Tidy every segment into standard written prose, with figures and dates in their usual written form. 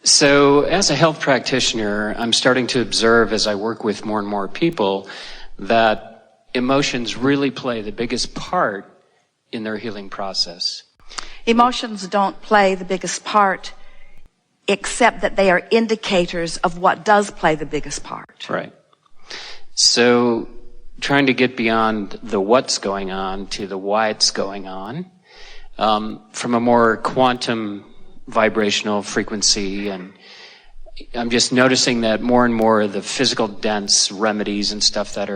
So as a health practitioner, I'm starting to observe as I work with more and more people that emotions really play the biggest part in their healing process. Emotions don't play the biggest part, except that they are indicators of what does play the biggest part. Right. So trying to get beyond the what's going on to the why it's going on, from a more quantum vibrational frequency, and I'm just noticing that more and more of the physical dense remedies and stuff that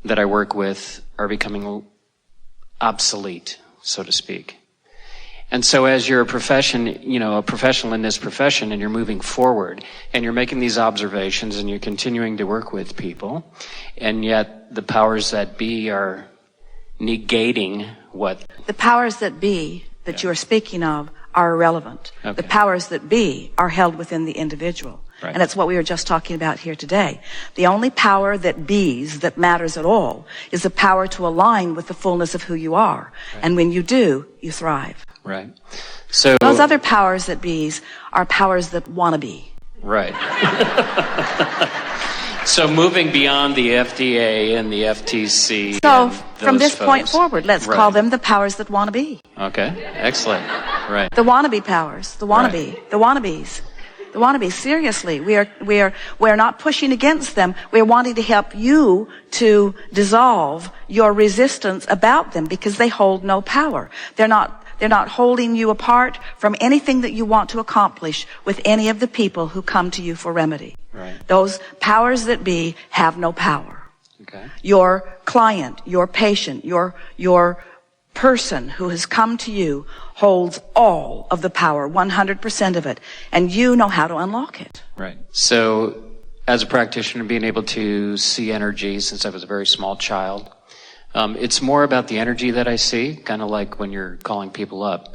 I work with are becoming obsolete, so to speak. And so as you're a professional in this profession, and you're moving forward, and you're making these observations, and you're continuing to work with people, and yet the powers that be are negating what... The powers that be that you are speaking of are irrelevant. Okay. The powers that be are held within the individual. Right. And that's what we were just talking about here today. The only power that bees that matters at all is the power to align with the fullness of who you are. Right. And when you do, you thrive. Right. So those other powers that bees are powers that want to be. Right. So moving beyond the FDA and the FTC. So from this point forward, let's call them the powers that want to be. Okay. Excellent. Right. The wannabe powers. The wannabe. Right. The wannabes. The wannabes. Seriously, we're not pushing against them. We're wanting to help you to dissolve your resistance about them, because they hold no power. They're not holding you apart from anything that you want to accomplish with any of the people who come to you for remedy. Right. Those powers that be have no power. Okay. Your client, your patient, your person who has come to you holds all of the power, 100% of it, and you know how to unlock it. Right. So as a practitioner, being able to see energy since I was a very small child, it's more about the energy that I see, kind of like when you're calling people up,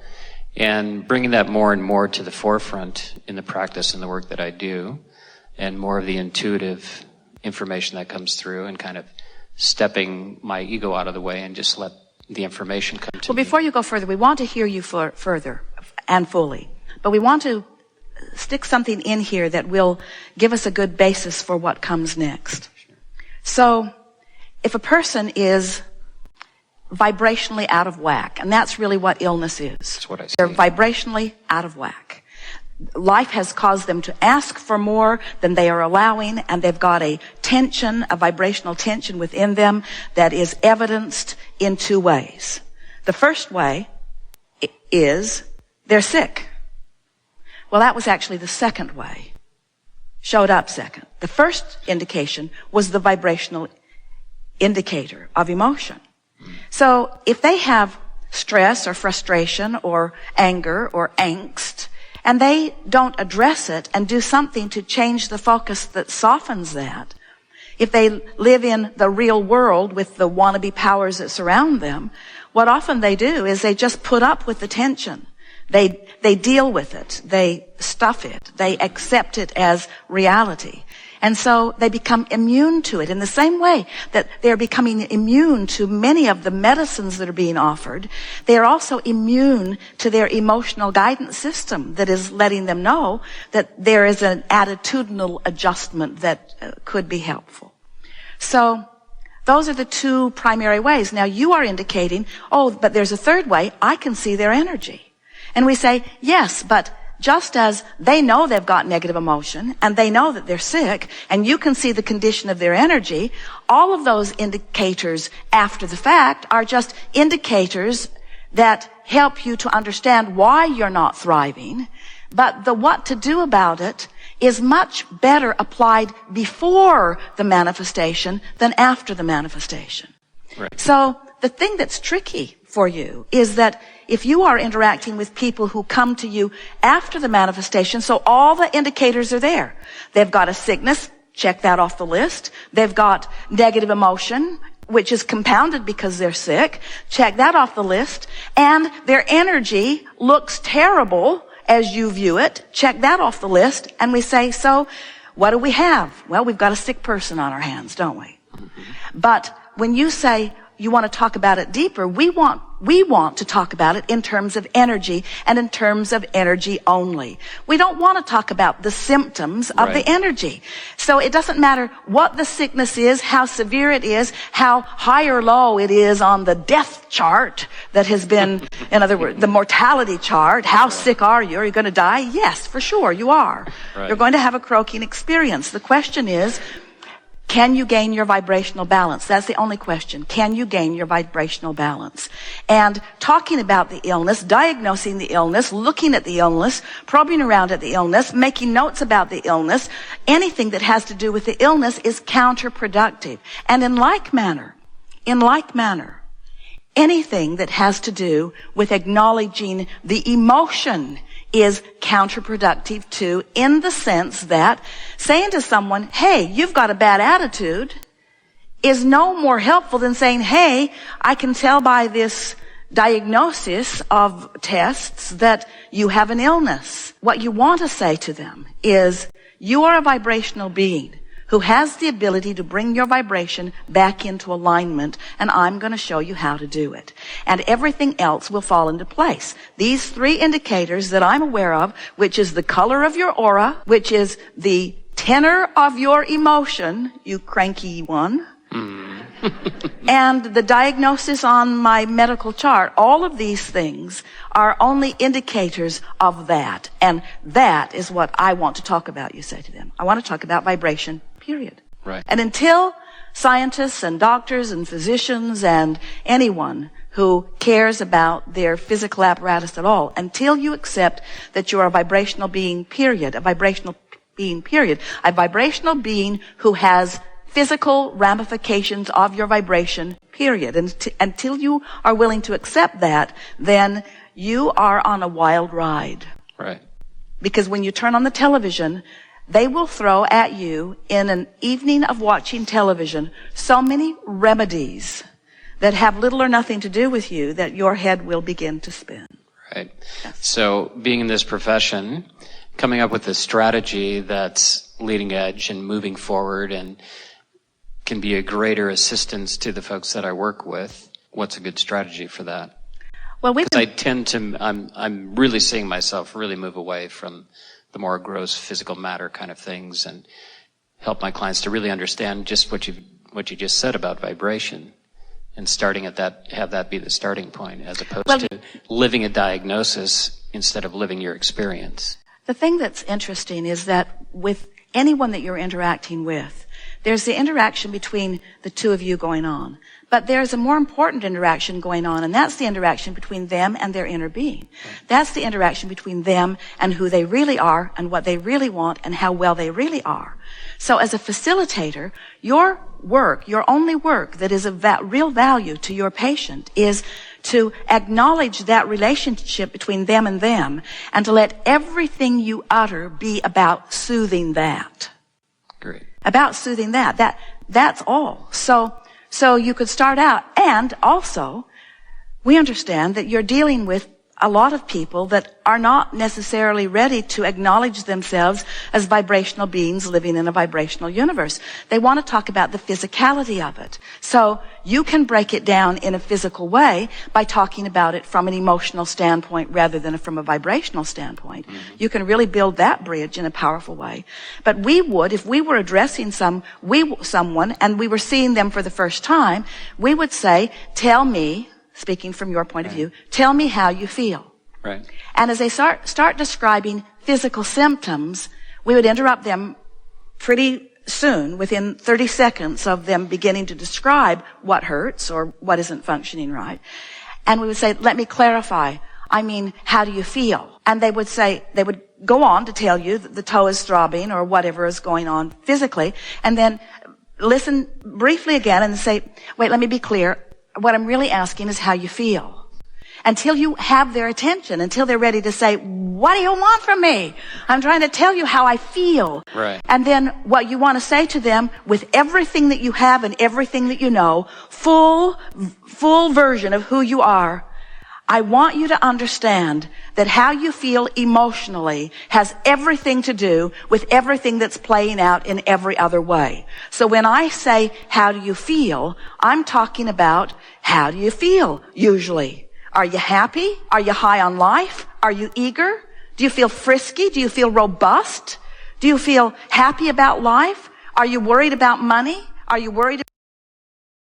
and bringing that more and more to the forefront in the practice and the work that I do, and more of the intuitive information that comes through, and kind of stepping my ego out of the way and just let the information come to me. Well, before you go further, we want to hear you further and fully, but we want to stick something in here that will give us a good basis for what comes next. Sure. So, if a person is vibrationally out of whack, and that's really what illness is. That's what I see. They're vibrationally out of whack. Life has caused them to ask for more than they are allowing, and they've got a tension, a vibrational tension within them that is evidenced in two ways. The first way is they're sick. Well, that was actually the second way. Showed up second. The first indication was the vibrational indicator of emotion. So if they have stress or frustration or anger or angst, and they don't address it and do something to change the focus that softens that, if they live in the real world with the wannabe powers that surround them, what often they do is they just put up with the tension. They deal with it. They stuff it. They accept it as reality. And so they become immune to it in the same way that they're becoming immune to many of the medicines that are being offered. They are also immune to their emotional guidance system that is letting them know that there is an attitudinal adjustment that could be helpful. So those are the two primary ways. Now you are indicating, oh, but there's a third way. I can see their energy. And we say, yes, but just as they know they've got negative emotion and they know that they're sick and you can see the condition of their energy, all of those indicators after the fact are just indicators that help you to understand why you're not thriving. But the what to do about it is much better applied before the manifestation than after the manifestation. Right. So the thing that's tricky for you is that if you are interacting with people who come to you after the manifestation, so all the indicators are there. They've got a sickness, check that off the list. They've got negative emotion, which is compounded because they're sick, check that off the list. And their energy looks terrible as you view it, check that off the list. And we say, so what do we have? Well, we've got a sick person on our hands, don't we? Mm-hmm. But when you say, you want to talk about it deeper, we want to talk about it in terms of energy and in terms of energy only. We don't want to talk about the symptoms of the energy. So it doesn't matter what the sickness is, how severe it is, how high or low it is on the death chart that has been, in other words, the mortality chart. How sick are you? Are you going to die? Yes, for sure, you are. You're going to have a croaking experience. The question is, can you gain your vibrational balance? That's the only question. Can you gain your vibrational balance? And talking about the illness, diagnosing the illness, looking at the illness, probing around at the illness, making notes about the illness, anything that has to do with the illness is counterproductive. And in like manner, anything that has to do with acknowledging the emotion is counterproductive too, in the sense that saying to someone, hey, you've got a bad attitude, is no more helpful than saying, hey, I can tell by this diagnosis of tests that you have an illness. What you want to say to them is, you are a vibrational being who has the ability to bring your vibration back into alignment, and I'm going to show you how to do it. And everything else will fall into place. These 3 indicators that I'm aware of, which is the color of your aura, which is the tenor of your emotion, you cranky one, and the diagnosis on my medical chart, all of these things are only indicators of that. And that is what I want to talk about, you say to them. I want to talk about vibration, period. Right. And until scientists and doctors and physicians and anyone who cares about their physical apparatus at all, until you accept that you're a vibrational being, period, a vibrational being, period, a vibrational being who has physical ramifications of your vibration, period. And until you are willing to accept that, then you are on a wild ride. Right. Because when you turn on the television, they will throw at you in an evening of watching television so many remedies that have little or nothing to do with you that your head will begin to spin. Right. So being in this profession, coming up with a strategy that's leading edge and moving forward and can be a greater assistance to the folks that I work with. What's a good strategy for that? Well, I tend to, I'm really seeing myself really move away from the more gross physical matter kind of things and help my clients to really understand just what you just said about vibration and starting at that, have that be the starting point as opposed to living a diagnosis instead of living your experience. The thing that's interesting is that with anyone that you're interacting with, there's the interaction between the two of you going on. But there's a more important interaction going on, and that's the interaction between them and their inner being. That's the interaction between them and who they really are and what they really want and how well they really are. So as a facilitator, your work, your only work that is of real value to your patient is to acknowledge that relationship between them and to let everything you utter be about soothing that. Great. About soothing that. That's all. So you could start out, and also, we understand that you're dealing with a lot of people that are not necessarily ready to acknowledge themselves as vibrational beings living in a vibrational universe. They want to talk about the physicality of it. So you can break it down in a physical way by talking about it from an emotional standpoint rather than from a vibrational standpoint. Mm-hmm. You can really build that bridge in a powerful way. But we would, if we were addressing someone and we were seeing them for the first time, we would say, tell me, speaking from your point of view, tell me how you feel. Right. And as they start describing physical symptoms, we would interrupt them pretty soon, within 30 seconds of them beginning to describe what hurts or what isn't functioning right. And we would say, let me clarify. I mean, how do you feel? And they would go on to tell you that the toe is throbbing or whatever is going on physically, and then listen briefly again and say, wait, let me be clear. What I'm really asking is how you feel. Until you have their attention, until they're ready to say, what do you want from me? I'm trying to tell you how I feel. Right. And then what you want to say to them with everything that you have and everything that you know, full version of who you are. I want you to understand that how you feel emotionally has everything to do with everything that's playing out in every other way. So when I say, how do you feel? I'm talking about, how do you feel usually? Are you happy? Are you high on life? Are you eager? Do you feel frisky? Do you feel robust? Do you feel happy about life? Are you worried about money? Are you worried